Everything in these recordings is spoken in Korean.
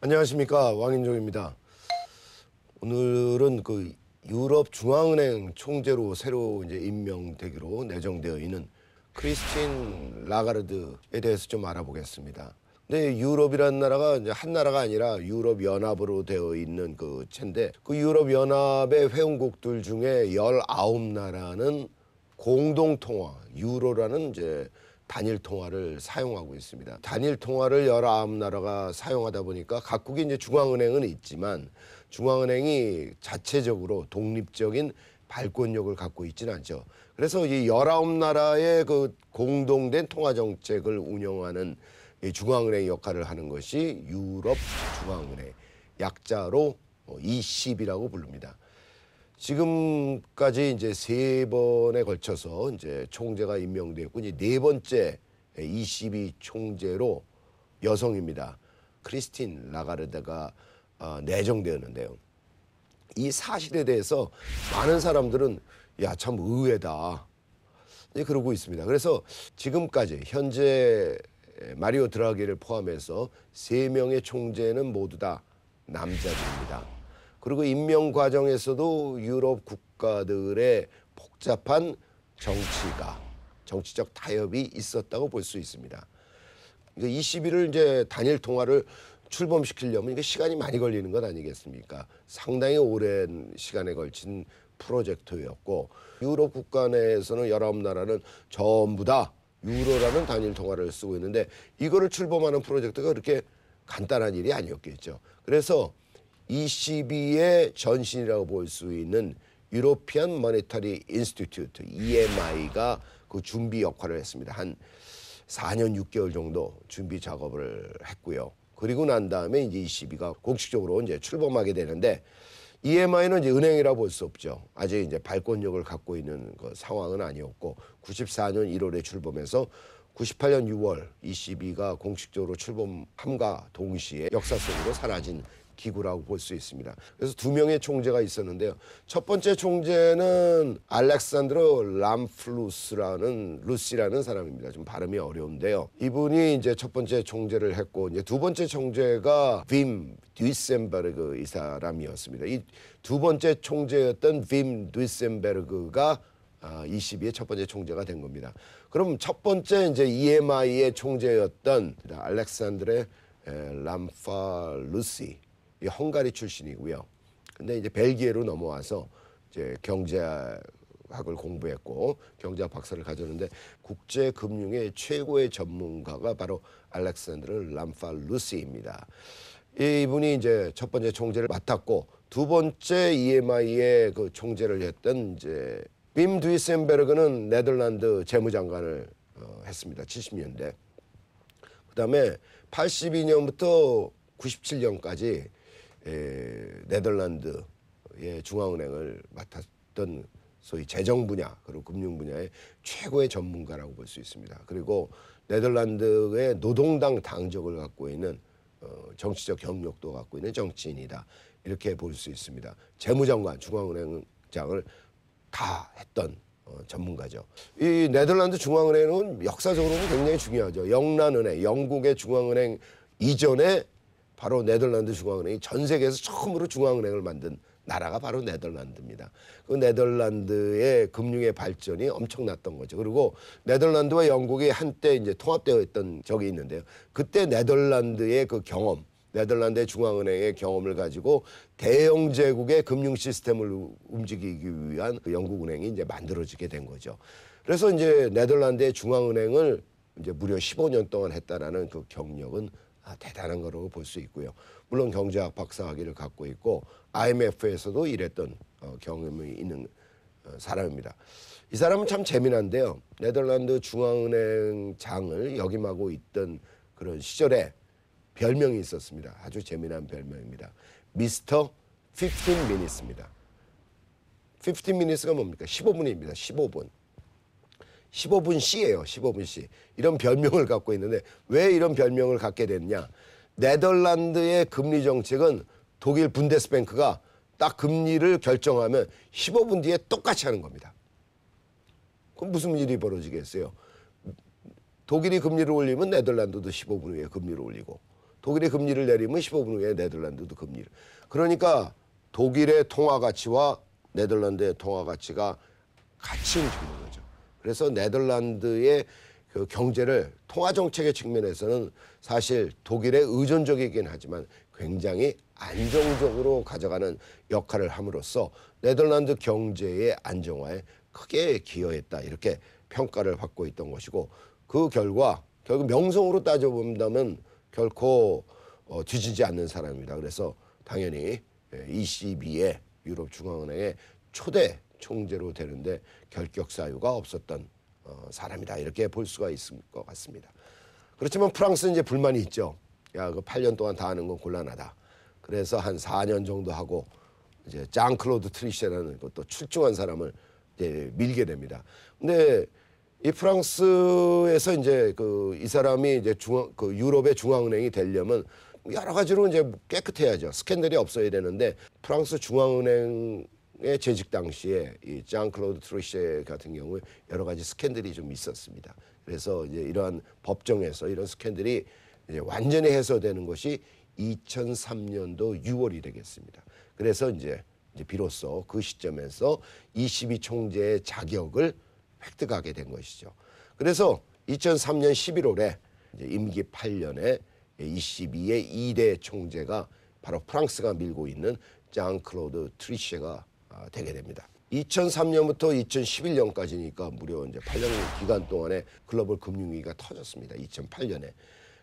안녕하십니까, 왕인종입니다. 오늘은 그 유럽 중앙은행 총재로 새로 이제 임명되기로 내정되어 있는 크리스틴 라가르드에 대해서 좀 알아보겠습니다. 근데 유럽이라는 나라가 이제 한 나라가 아니라 유럽 연합으로 되어 있는 그 체인데, 그 유럽 연합의 회원국들 중에 19나라는 공동 통화 유로라는 이제 단일 통화를 사용하고 있습니다. 단일 통화를 19나라가 사용하다 보니까 각국이 이제 중앙은행은 있지만 중앙은행이 자체적으로 독립적인 발권력을 갖고 있지는 않죠. 그래서 이 19나라의 그 공동된 통화 정책을 운영하는 이 중앙은행 역할을 하는 것이 유럽 중앙은행, 약자로 ECB라고 부릅니다. 지금까지 이제 3번에 걸쳐서 이제 총재가 임명되었고, 이제 4번째 ECB 총재로 여성입니다. 크리스틴 라가르드가 내정되었는데요. 이 사실에 대해서 많은 사람들은 야, 참 의외다, 그러고 있습니다. 그래서 지금까지 현재 마리오 드라기를 포함해서 3명의 총재는 모두 다 남자들입니다. 그리고 임명 과정에서도 유럽 국가들의 복잡한 정치적 타협이 있었다고 볼 수 있습니다. 그러니까 20일을 이제 단일 통화를 출범시키려면 이게 시간이 많이 걸리는 것 아니겠습니까? 상당히 오랜 시간에 걸친 프로젝트였고, 유럽 국가 내에서는 19나라는 전부 다 유로라는 단일 통화를 쓰고 있는데, 이거를 출범하는 프로젝트가 그렇게 간단한 일이 아니었겠죠. 그래서 ECB의 전신이라고 볼 수 있는 유로피안 모니터리 인스티튜트 EMI가 그 준비 역할을 했습니다. 한 4년 6개월 정도 준비 작업을 했고요. 그리고 난 다음에 이제 ECB가 공식적으로 이제 출범하게 되는데, EMI는 이제 은행이라 볼 수 없죠. 아직 이제 발권력을 갖고 있는 그 상황은 아니었고, 94년 1월에 출범해서 98년 6월 ECB가 공식적으로 출범함과 동시에 역사 속으로 사라진 기구라고 볼 수 있습니다. 그래서 2명의 총재가 있었는데요. 첫 번째 총재는 알렉산드로 루시라는 사람입니다. 좀 발음이 어려운데요. 이분이 이제 첫 번째 총재를 했고, 이제 두 번째 총재가 빔 듀이센베르그 이 사람이었습니다. 이 두 번째 총재였던 빔 듀이센베르그가 22의 첫 번째 총재가 된 겁니다. 그럼 첫 번째 이제 EMI의 총재였던 알렉산드레 람파루시, 헝가리 출신이고요. 근데 이제 벨기에로 넘어와서 이제 경제학을 공부했고 경제학 박사를 가졌는데, 국제 금융의 최고의 전문가가 바로 알렉산드르 람파루시입니다. 이분이 이제 첫 번째 총재를 맡았고, 두 번째 EMI의 그 총재를 했던 이제 빔 듀이센베르그는 네덜란드 재무장관을 했습니다. 70년대. 그다음에 82년부터 97년까지 네덜란드의 중앙은행을 맡았던 소위 재정 분야 그리고 금융 분야의 최고의 전문가라고 볼 수 있습니다. 그리고 네덜란드의 노동당 당적을 갖고 있는 정치적 경력도 갖고 있는 정치인이다, 이렇게 볼 수 있습니다. 재무장관, 중앙은행장을 다 했던 전문가죠. 이 네덜란드 중앙은행은 역사적으로는 굉장히 중요하죠. 영란은행, 영국의 중앙은행 이전에 바로 네덜란드 중앙은행이 전 세계에서 처음으로 중앙은행을 만든 나라가 바로 네덜란드입니다. 그 네덜란드의 금융의 발전이 엄청났던 거죠. 그리고 네덜란드와 영국이 한때 이제 통합되어 있던 적이 있는데요. 그때 네덜란드의 그 경험, 네덜란드의 중앙은행의 경험을 가지고 대영 제국의 금융 시스템을 움직이기 위한 그 영국은행이 이제 만들어지게 된 거죠. 그래서 이제 네덜란드의 중앙은행을 이제 무려 15년 동안 했다라는 그 경력은 대단한 거라고 볼 수 있고요. 물론 경제학 박사학위를 갖고 있고 IMF에서도 일했던 경험이 있는 사람입니다. 이 사람은 참 재미난데요. 네덜란드 중앙은행장을 역임하고 있던 그런 시절에 별명이 있었습니다. 아주 재미난 별명입니다. 미스터 15 minutes입니다. 15 minutes가 뭡니까? 15분입니다. 15분. 15분 C예요. 15분 C. 이런 별명을 갖고 있는데, 왜 이런 별명을 갖게 됐냐? 네덜란드의 금리 정책은 독일 분데스뱅크가 딱 금리를 결정하면 15분 뒤에 똑같이 하는 겁니다. 그럼 무슨 일이 벌어지겠어요? 독일이 금리를 올리면 네덜란드도 15분 후에 금리를 올리고, 독일이 금리를 내리면 15분 후에 네덜란드도 금리를. 그러니까 독일의 통화 가치와 네덜란드의 통화 가치가 같이 움직이는 거죠. 그래서 네덜란드의 그 경제를 통화 정책의 측면에서는 사실 독일에 의존적이긴 하지만 굉장히 안정적으로 가져가는 역할을 함으로써 네덜란드 경제의 안정화에 크게 기여했다 이렇게 평가를 받고 있던 것이고 그 결과 결국 명성으로 따져본다면 결코 뒤지지 않는 사람입니다. 그래서 당연히 ECB의 유럽 중앙은행의 초대 총재로 되는데 결격 사유가 없었던 사람이다 이렇게 볼 수가 있을 것 같습니다. 그렇지만 프랑스는 이제 불만이 있죠. 야, 그 8년 동안 다 하는 건 곤란하다. 그래서 한 4년 정도 하고 이제 장 클로드 트리셰라는 또 출중한 사람을 이제 밀게 됩니다. 근데 이 프랑스에서 이제 이 사람이 이제 유럽의 중앙은행이 되려면 여러 가지로 이제 깨끗해야죠. 스캔들이 없어야 되는데 프랑스 중앙은행의 재직 당시에 이 장 클로드 트리셰 같은 경우에 여러 가지 스캔들이 좀 있었습니다. 그래서 이제 이러한 법정에서 이런 스캔들이 이제 완전히 해소되는 것이 2003년도 6월이 되겠습니다. 그래서 이제 비로소 그 시점에서 ECB 총재의 자격을 획득하게 된 것이죠. 그래서 2003년 11월에 이제 임기 8년에 ECB의 2대 총재가 바로 프랑스가 밀고 있는 장 클로드 트리셰가 되게 됩니다. 2003년부터 2011년까지니까 무려 이제 8년 기간 동안에 글로벌 금융위기가 터졌습니다. 2008년에.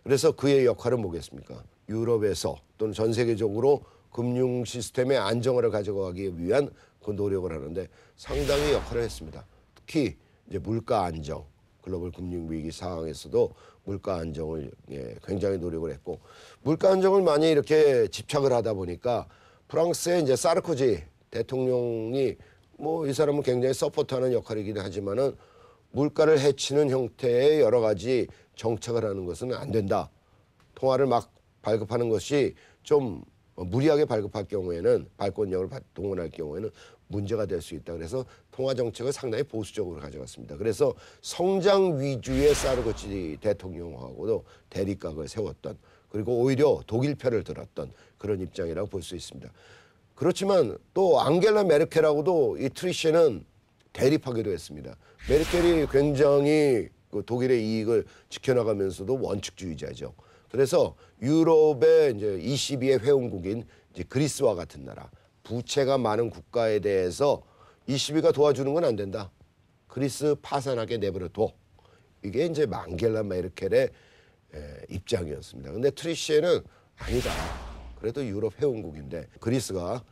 그래서 그의 역할은 뭐겠습니까? 유럽에서 또는 전 세계적으로 금융 시스템의 안정화를 가져가기 위한 그 노력을 하는데 상당히 역할을 했습니다. 특히 이제 물가 안정, 글로벌 금융 위기 상황에서도 물가 안정을 굉장히 노력을 했고 물가 안정을 많이 이렇게 집착을 하다 보니까 프랑스의 이제 사르코지 대통령이 뭐 이 사람은 굉장히 서포트하는 역할이긴 하지만은 물가를 해치는 형태의 여러 가지 정책을 하는 것은 안 된다. 통화를 막 발급하는 것이 좀 무리하게 발급할 경우에는 발권력을 동원할 경우에는 문제가 될 수 있다. 그래서 통화 정책을 상당히 보수적으로 가져갔습니다. 그래서 성장 위주의 사르코지 대통령하고도 대립각을 세웠던 그리고 오히려 독일 편을 들었던 그런 입장이라고 볼 수 있습니다. 그렇지만 또 앙겔라 메르켈하고도 이 트리셰는 대립하기도 했습니다. 메르켈이 굉장히 그 독일의 이익을 지켜나가면서도 원칙주의자죠. 그래서 유럽의 이제 ECB의 회원국인 이제 그리스와 같은 나라, 부채가 많은 국가에 대해서 ECB가 도와주는 건 안 된다. 그리스 파산하게 내버려둬. 이게 이제 앙겔라 메르켈의 입장이었습니다. 근데 트리셰는 아니다. 그래도 유럽 회원국인데 그리스가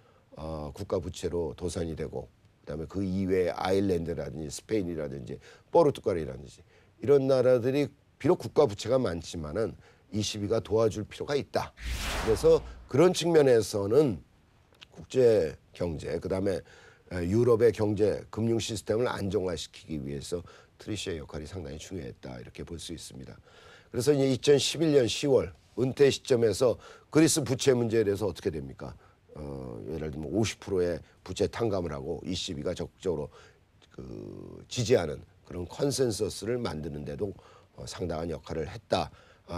국가 부채로 도산이 되고 그다음에 그 이외에 아일랜드라든지 스페인이라든지 포르투갈이라든지 이런 나라들이 비록 국가 부채가 많지만은 ECB가 도와줄 필요가 있다. 그래서 그런 측면에서는 국제 경제 그다음에 유럽의 경제 금융 시스템을 안정화시키기 위해서 트리셰의 역할이 상당히 중요했다. 이렇게 볼 수 있습니다. 그래서 이제 2011년 10월 은퇴 시점에서 그리스 부채 문제에 대해서 어떻게 됩니까? 예를 들면 50%의 부채 탕감을 하고 ECB가 적극적으로 지지하는 그런 컨센서스를 만드는데도 상당한 역할을 했다.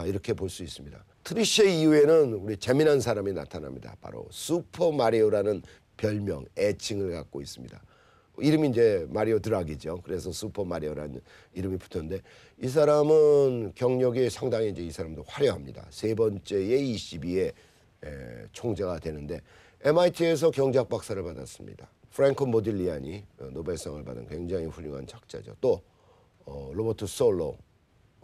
이렇게 볼 수 있습니다. 트리셰 이후에는 우리 재미난 사람이 나타납니다. 바로 슈퍼 마리오라는 별명, 애칭을 갖고 있습니다. 이름이 이제 마리오 드라기죠. 그래서 슈퍼 마리오라는 이름이 붙었는데 이 사람은 경력이 상당히 이제 이 사람도 화려합니다. 세 번째의 ECB의 총재가 되는데 MIT에서 경제학 박사를 받았습니다. 프랭코 모딜리안이 노벨상을 받은 굉장히 훌륭한 학자죠. 또 로버트 솔로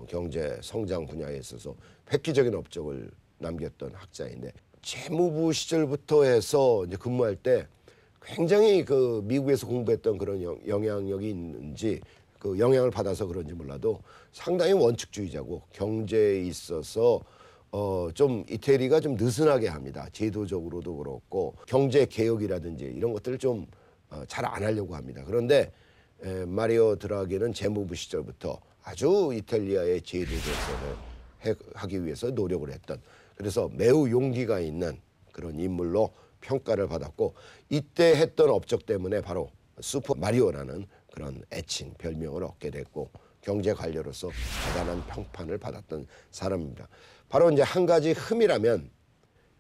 경제 성장 분야에 있어서 획기적인 업적을 남겼던 학자인데 재무부 시절부터 해서 이제 근무할 때 굉장히 그 미국에서 공부했던 그런 영향력이 있는지 그 영향을 받아서 그런지 몰라도 상당히 원칙주의자고 경제에 있어서 좀 이태리가 좀 느슨하게 합니다. 제도적으로도 그렇고 경제 개혁이라든지 이런 것들을 좀 잘 안 하려고 합니다. 그런데 마리오 드라기는 재무부 시절부터 아주 이탈리아의 제도 개선을 하기 위해서 노력을 했던 그래서 매우 용기가 있는 그런 인물로 평가를 받았고 이때 했던 업적 때문에 바로 슈퍼 마리오라는 그런 애칭 별명을 얻게 됐고 경제 관료로서 대단한 평판을 받았던 사람입니다. 바로 이제 한 가지 흠이라면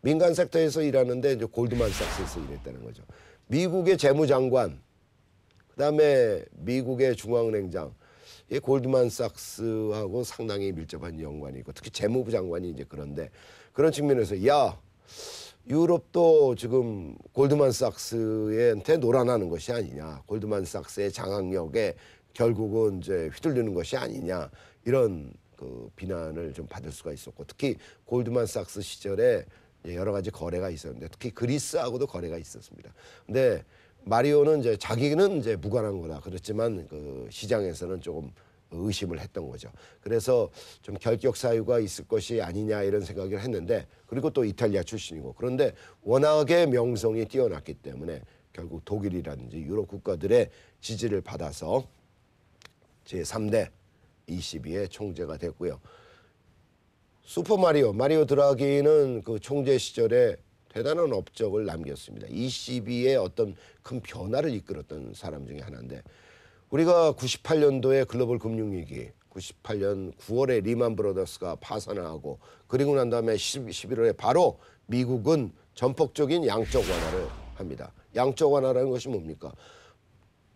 민간 섹터에서 일하는데 이제 골드만삭스에서 일했다는 거죠. 미국의 재무장관, 그다음에 미국의 중앙은행장, 이 골드만삭스하고 상당히 밀접한 연관이 있고 특히 재무부 장관이 이제 그런데 그런 측면에서 야 유럽도 지금 골드만삭스한테 놀아나는 것이 아니냐, 골드만삭스의 장악력에 결국은 이제 휘둘리는 것이 아니냐 이런 그 비난을 좀 받을 수가 있었고 특히 골드만삭스 시절에 여러 가지 거래가 있었는데 특히 그리스하고도 거래가 있었습니다. 근데 마리오는 이제 자기는 이제 무관한 거다 그렇지만 그 시장에서는 조금 의심을 했던 거죠. 그래서 좀 결격 사유가 있을 것이 아니냐 이런 생각을 했는데 그리고 또 이탈리아 출신이고 그런데 워낙에 명성이 뛰어났기 때문에 결국 독일이라든지 유럽 국가들의 지지를 받아서 제3대 ECB의 총재가 됐고요. 마리오 드라기는 그 총재 시절에 대단한 업적을 남겼습니다. ECB의 어떤 큰 변화를 이끌었던 사람 중에 하나인데 우리가 98년도에 글로벌 금융위기, 98년 9월에 리만 브라더스가 파산을 하고 그리고 난 다음에 11월에 바로 미국은 전폭적인 양적 완화를 합니다. 양적 완화라는 것이 뭡니까?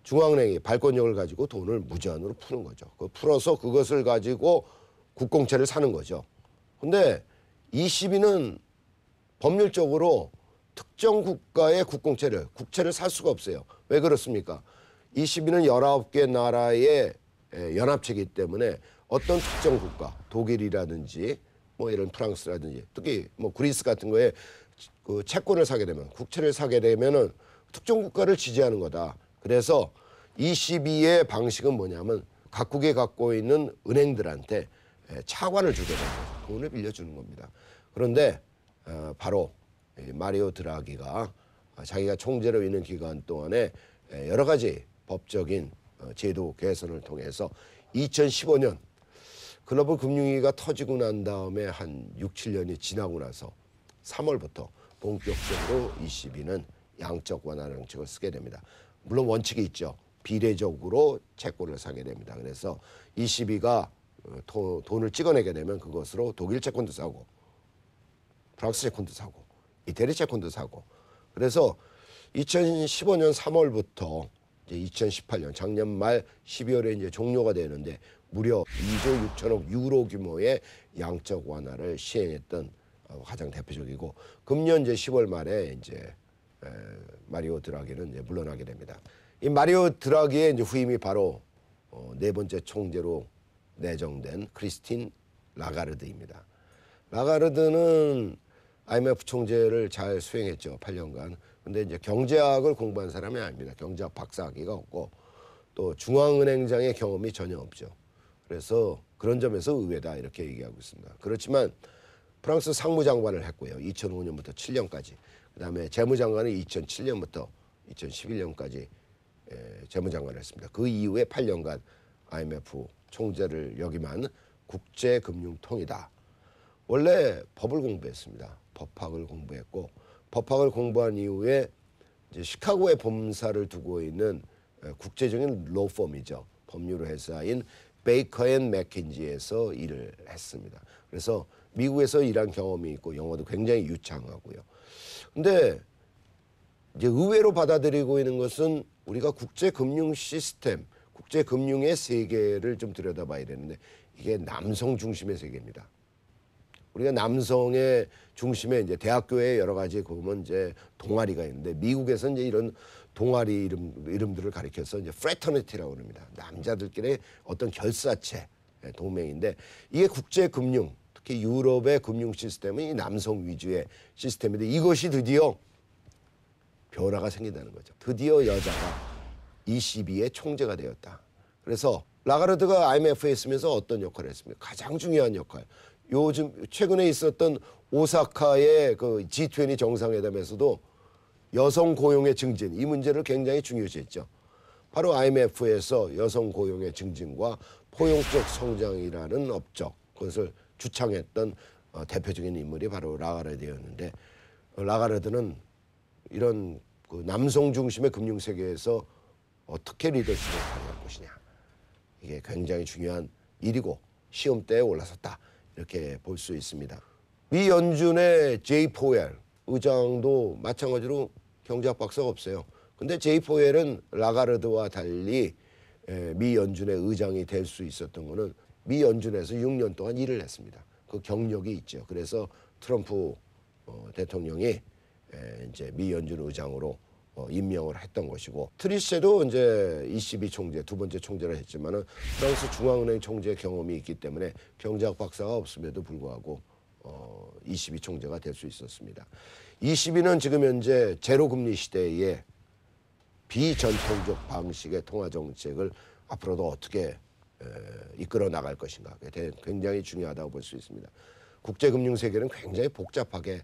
중앙은행이 발권력을 가지고 돈을 무제한으로 푸는 거죠. 풀어서 그것을 가지고 국공채를 사는 거죠. 근데 ECB는 법률적으로 특정 국가의 국채를 살 수가 없어요. 왜 그렇습니까? ECB는 19개 나라의 연합체이기 때문에 어떤 특정 국가, 독일이라든지 뭐 이런 프랑스라든지 특히 뭐 그리스 같은 거에 그 채권을 사게 되면 국채를 사게 되면은 특정 국가를 지지하는 거다. 그래서 ECB의 방식은 뭐냐면 각국이 갖고 있는 은행들한테 차관을 주게 됩니다. 돈을 빌려주는 겁니다. 그런데 바로 마리오 드라기가 자기가 총재로 있는 기간 동안에 여러 가지 법적인 제도 개선을 통해서 2015년 글로벌 금융위기가 터지고 난 다음에 한 6, 7년이 지나고 나서 3월부터 본격적으로 ECB는 양적 완화 정책을 쓰게 됩니다. 물론 원칙이 있죠. 비례적으로 채권을 사게 됩니다. 그래서 ECB가 돈을 찍어내게 되면 그것으로 독일 채권도 사고 프랑스 채권도 사고 이태리 채권도 사고 그래서 2015년 3월부터 이제 2018년 작년 말 12월에 이제 종료가 되는데 무려 2조 6천억 유로 규모의 양적 완화를 시행했던 가장 대표적이고 금년 이제 10월 말에 이제 마리오 드라기는 이제 물러나게 됩니다. 이 마리오 드라기의 이제 후임이 바로 네 번째 총재로 내정된 크리스틴 라가르드입니다. 라가르드는 IMF 총재를 잘 수행했죠. 8년간. 근데 이제 경제학을 공부한 사람이 아닙니다. 경제학 박사학위가 없고 또 중앙은행장의 경험이 전혀 없죠. 그래서 그런 점에서 의외다 이렇게 얘기하고 있습니다. 그렇지만 프랑스 상무장관을 했고요. 2005년부터 7년까지. 그다음에 재무장관은 2007년부터 2011년까지 재무장관을 했습니다. 그 이후에 8년간 IMF 총재를 역임한 국제금융통이다. 원래 법을 공부했습니다. 법학을 공부했고 법학을 공부한 이후에 이제 시카고에 본사를 두고 있는 국제적인 로펌이죠. 법률 회사인 베이커 앤 맥킨지에서 일을 했습니다. 그래서 미국에서 일한 경험이 있고 영어도 굉장히 유창하고요. 근데 이제 의외로 받아들이고 있는 것은 우리가 국제금융 시스템, 국제금융의 세계를 좀 들여다봐야 되는데 이게 남성 중심의 세계입니다. 우리가 남성의 중심에 이제 대학교에 여러 가지 보면 이제 동아리가 있는데 미국에서 이제 이런 동아리 이름들을 가리켜서 이제 프래터니티라고 합니다. 남자들끼리 어떤 결사체 동맹인데 이게 국제금융 특히 유럽의 금융 시스템은 이 남성 위주의 시스템인데 이것이 드디어 변화가 생긴다는 거죠. 드디어 여자가 ECB의 총재가 되었다. 그래서 라가르드가 IMF에 있으면서 어떤 역할을 했습니까? 가장 중요한 역할. 요즘 최근에 있었던 오사카의 그 G20 정상회담에서도 여성 고용의 증진 이 문제를 굉장히 중요시했죠. 바로 IMF에서 여성 고용의 증진과 포용적 성장이라는 업적 그것을 주창했던 대표적인 인물이 바로 라가르드였는데 라가르드는 이런 그 남성 중심의 금융 세계에서 어떻게 리더십을 발휘할 것이냐 이게 굉장히 중요한 일이고 시험대에 올라섰다 이렇게 볼 수 있습니다. 미 연준의 제이 포웰 의장도 마찬가지로 경제학 박사가 없어요. 근데 제이 포웰은 라가르드와 달리 미 연준의 의장이 될 수 있었던 거는 미 연준에서 6년 동안 일을 했습니다. 그 경력이 있죠. 그래서 트럼프 대통령이 이제 미 연준 의장으로 임명을 했던 것이고, 트리셰도 이제 ECB 총재, 두 번째 총재를 했지만은 프랑스 중앙은행 총재 경험이 있기 때문에 경제학 박사가 없음에도 불구하고 ECB 총재가 될 수 있었습니다. ECB는 지금 현재 제로 금리 시대에 비전통적 방식의 통화 정책을 앞으로도 어떻게 이끌어 나갈 것인가, 굉장히 중요하다고 볼 수 있습니다. 국제금융 세계는 굉장히 복잡하게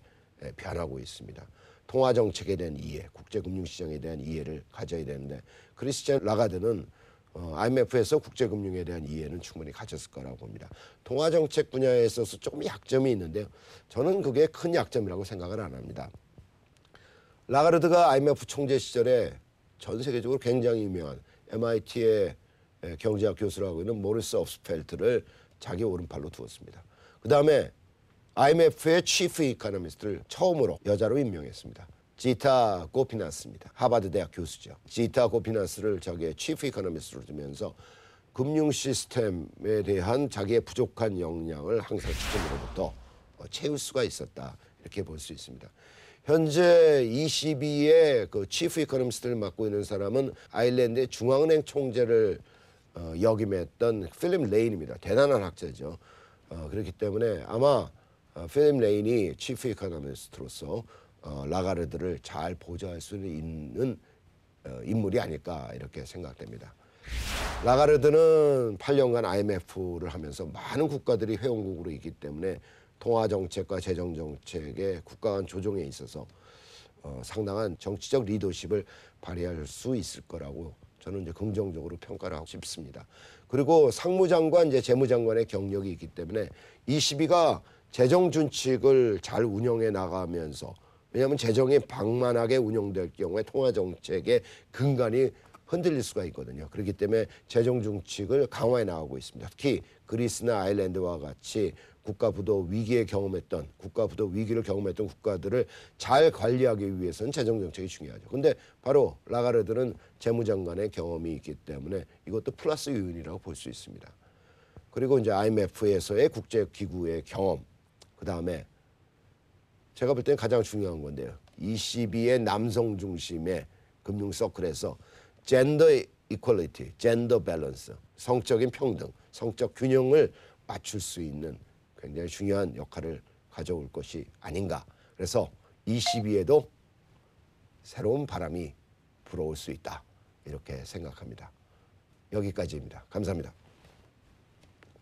변하고 있습니다. 통화 정책에 대한 이해, 국제금융 시장에 대한 이해를 가져야 되는데, 크리스티안 라가드는 IMF에서 국제금융에 대한 이해는 충분히 가졌을 거라고 봅니다. 통화 정책 분야에 있어서 조금 약점이 있는데요. 저는 그게 큰 약점이라고 생각을 안 합니다. 라가르드가 IMF 총재 시절에 전 세계적으로 굉장히 유명한 MIT의 경제학 교수라고 있는 모리스 업스펠트를 자기 오른팔로 두었습니다. 그 다음에 IMF의 치프 이코노미스트를 처음으로 여자로 임명했습니다. 지타 고피나스입니다. 하버드 대학 교수죠. 지타 고피나스를 자기의 치프 이코노미스트로 두면서 금융 시스템에 대한 자기의 부족한 역량을 항상 지금으로부터 채울 수가 있었다, 이렇게 볼 수 있습니다. 현재 ECB의 그 치프 이코노미스트를 맡고 있는 사람은 아일랜드의 중앙은행 총재를 역임했던 필립 레인입니다. 대단한 학자죠. 그렇기 때문에 아마 필립 레인이 치프 이코노미스트로서 라가르드를 잘 보좌할 수 있는 인물이 아닐까 이렇게 생각됩니다. 라가르드는 8년간 IMF를 하면서 많은 국가들이 회원국으로 있기 때문에 통화정책과 재정정책의 국가 간 조정에 있어서 상당한 정치적 리더십을 발휘할 수 있을 거라고 저는 이제 긍정적으로 평가를 하고 싶습니다. 그리고 상무장관, 이제 재무장관의 경력이 있기 때문에 ECB가 재정 준칙을 잘 운영해 나가면서, 왜냐하면 재정이 방만하게 운영될 경우에 통화 정책의 근간이 흔들릴 수가 있거든요. 그렇기 때문에 재정 준칙을 강화해 나가고 있습니다. 특히 그리스나 아일랜드와 같이 국가 부도 위기를 경험했던 국가들을 잘 관리하기 위해서는 재정 정책이 중요하죠. 근데 바로 라가르드는 재무장관의 경험이 있기 때문에 이것도 플러스 요인이라고 볼 수 있습니다. 그리고 이제 IMF에서의 국제기구의 경험, 그 다음에 제가 볼 때는 가장 중요한 건데요. ECB의 남성 중심의 금융 서클에서 젠더 이퀄리티, 젠더 밸런스, 성적인 평등, 성적 균형을 맞출 수 있는 굉장히 중요한 역할을 가져올 것이 아닌가. 그래서 ECB에도 새로운 바람이 불어올 수 있다, 이렇게 생각합니다. 여기까지입니다. 감사합니다.